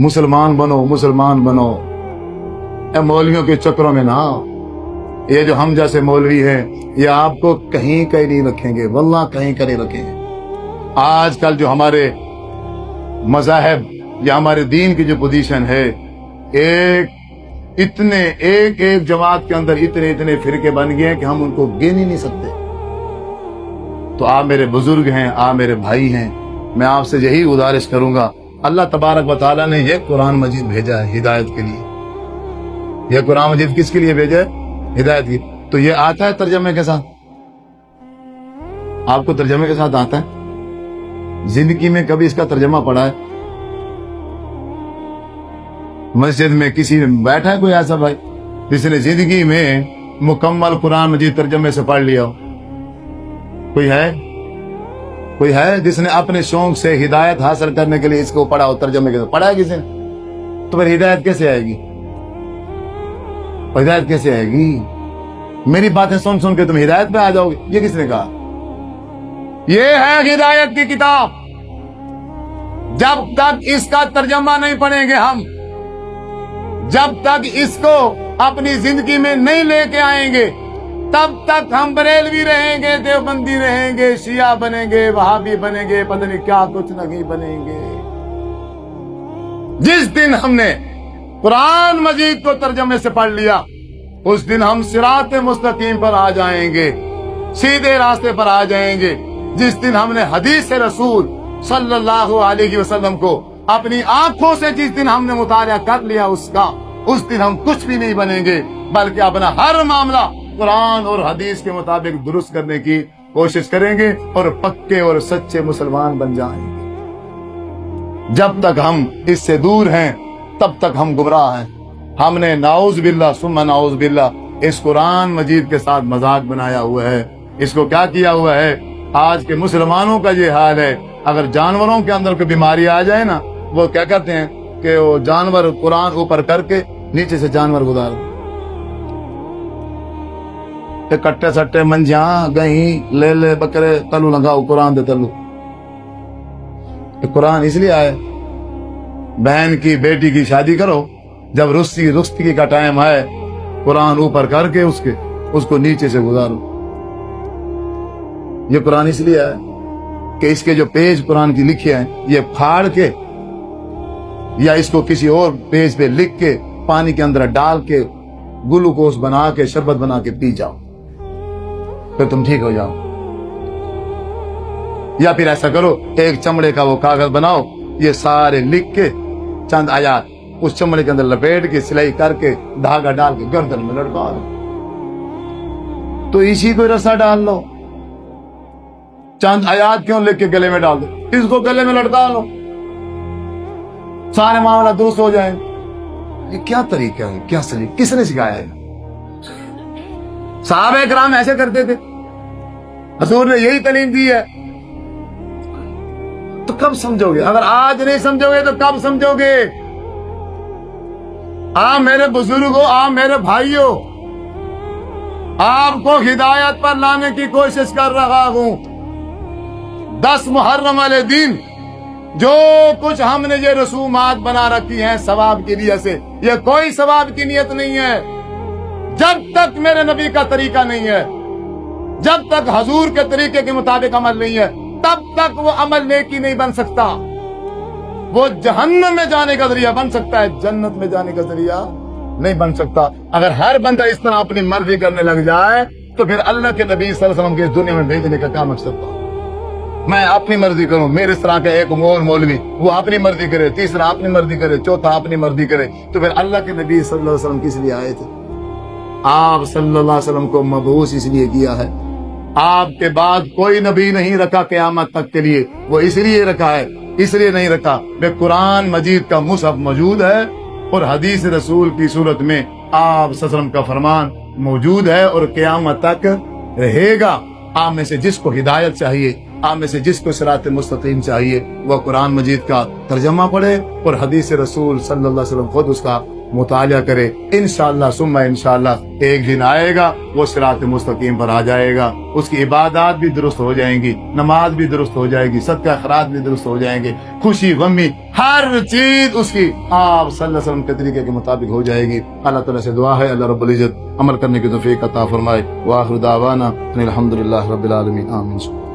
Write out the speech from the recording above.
मुसलमान बनो, मुसलमान बनो। मौलवियों के चक्रों में ना आओ। ये जो हम जैसे मौलवी हैं, ये आपको कहीं कहीं नहीं रखेंगे, वल्लाह कहीं कहीं रखेंगे। आजकल जो हमारे मज़ाहब या हमारे दीन की जो पोजीशन है, एक एक जमात के अंदर इतने इतने फिरके बन गए हैं कि हम उनको गिन ही नहीं सकते। तो आप मेरे बुजुर्ग हैं, आप मेरे भाई हैं, मैं आपसे यही गुजारिश करूंगा, अल्लाह तबारक व तआला ने ये कुरान मजीद भेजा है हिदायत के लिए। ये कुरान मजीद किसके लिए भेजा है? हिदायत की। तो ये आता है तर्जमे के साथ, आपको तर्जमे के साथ आता है? जिंदगी में कभी इसका तर्जमा पढ़ा है? मस्जिद में किसी ने बैठा है कोई ऐसा भाई जिसने जिंदगी में मुकम्मल कुरान मजीद तर्जमे से पढ़ लिया हो? कोई है? कोई है जिसने अपने शौक से हिदायत हासिल करने के लिए इसको पढ़ा हो तर्जमे के साथ? पढ़ा है किसी ने? तो फिर हिदायत कैसे आएगी? हिदायत कैसे आएगी? मेरी बातें सुन सुन के तुम हिदायत पे आ जाओगे, ये किसने कहा? ये है हिदायत की किताब। जब तक इसका तर्जमा नहीं पढ़ेंगे हम, जब तक इसको अपनी जिंदगी में नहीं लेके आएंगे, तब तक हम बरेलवी रहेंगे, देवबंदी रहेंगे, शिया बनेंगे, वहाबी बनेंगे, पता नहीं क्या कुछ नहीं बनेंगे। जिस दिन हमने कुरान मजीद को तर्जमे से पढ़ लिया, उस दिन हम सिरात मुस्तकीम पर आ जाएंगे, सीधे रास्ते पर आ जाएंगे। जिस दिन हमने हदीस रसूल सल्लल्लाहु अलैहि वसल्लम को अपनी आंखों से जिस दिन हमने मुताला कर लिया उसका, उस दिन हम कुछ भी नहीं बनेंगे, बल्कि अपना हर मामला कुरान और हदीस के मुताबिक दुरुस्त करने की कोशिश करेंगे और पक्के और सच्चे मुसलमान बन जाएंगे। जब तक हम इससे दूर हैं, तब तक हम गुमराह हैं। हमने नाउज बिल्ला सुम्मा नाउज बिल्ला इस कुरान मजीद के साथ मजाक बनाया हुआ है। इसको क्या किया हुआ है? आज के मुसलमानों का ये हाल है। अगर जानवरों के अंदर कोई बीमारी आ जाए ना, वो क्या करते हैं कि वो जानवर कुरान ऊपर करके नीचे से जानवर गुजार दो। कट्टे सट्टे मंझिया गही ले ले बकरे तलू लगाओ कुरान दे तलू। कुरान इसलिए आए, बहन की बेटी की शादी करो, जब रुस्ती का टाइम है, कुरान ऊपर करके उसको नीचे से गुजारो। ये कुरान इसलिए है कि इसके जो पेज कुरान की लिखे हैं, ये फाड़ के या इसको किसी और पेज पे लिख के पानी के अंदर डाल के ग्लूकोज बना के शरबत बना के पी जाओ, फिर तुम ठीक हो जाओ। या फिर ऐसा करो, एक चमड़े का वो कागज बनाओ, ये सारे लिख के चंद आयात उस चमड़े के अंदर लपेट के सिलाई करके धागा डाल के गर्दन में लटका दो। तो इसी को रस्सा डाल लो, चंद आयात क्यों लिख के गले में डाल दो, इसको गले में लटका लो, सारे मामला दुरुस्त हो जाए। ये क्या तरीका है? क्या सही? किसने सिखाया है? साहबे किराम ऐसे करते थे, हुजूर ने यही तालीम दी है। तो कब समझोगे? अगर आज नहीं समझोगे तो कब समझोगे? आप मेरे बुजुर्गों, आप मेरे भाइयों, आपको हिदायत पर लाने की कोशिश कर रहा हूं। 10 मुहर्रम वाले दिन जो कुछ हमने ये रसूमात बना रखी हैं सवाब की नियत से, ये कोई सवाब की नियत नहीं है। जब तक मेरे नबी का तरीका नहीं है, जब तक हजूर के तरीके के मुताबिक अमल नहीं है, तब तक वो अमल नेकी नहीं बन सकता। वो जहन्नम में जाने का जरिया बन सकता है, जन्नत में जाने का जरिया नहीं बन सकता। अगर हर बंदा इस तरह अपनी मर्जी करने लग जाए, तो फिर अल्लाह के नबी सल्लल्लाहु अलैहि वसल्लम के इस दुनिया में भेजने का क्या मकसद था? मैं अपनी मर्जी करूं, मेरे इस तरह का एक और मौलवी वो अपनी मर्जी करे, तीसरा अपनी मर्जी करे, चौथा अपनी मर्जी करे, तो फिर अल्लाह के नबी सल्लल्लाहु अलैहि वसल्लम किस लिए आए थे? आप सल्लल्लाहु अलैहि वसल्लम को मबऊस इसलिए किया है। आपके बाद कोई नबी नहीं रखा क़यामत तक के लिए, वो इसलिए रखा है, इसलिए नहीं रखा वे कुरान मजीद का मुसहफ मौजूद है और हदीस रसूल की सूरत में आप सल्लल्लाहु अलैहि वसल्लम का फरमान मौजूद है और क़यामत तक रहेगा। आप में से जिसको हिदायत चाहिए, आप में से जिसको सिरात मुस्तकीम चाहिए, वह कुरान मजीद का तर्जमा पढ़े और हदीस रसूल सल्लल्लाहु अलैहि वसल्लम खुद उसका मुतालिया करे। इंशाअल्लाह सुम्मा इंशाअल्लाह एक दिन आएगा, वो सिरात मुस्तकीम पर आ जाएगा, उसकी इबादत भी दुरुस्त हो जाएंगी, नमाज भी दुरुस्त हो जाएगी, सदका खैरात भी दुरुस्त हो जाएंगे, खुशी गमी ہر چیز اس کی آپ صلی اللہ علیہ وسلم کے طریقے کے مطابق ہو جائے گی. اللہ تعالیٰ سے دعا ہے اللہ رب العزت عمل کرنے کی توفیق عطا فرمائے. وآخر دعوانا ان الحمدللہ رب العالمین. آمین.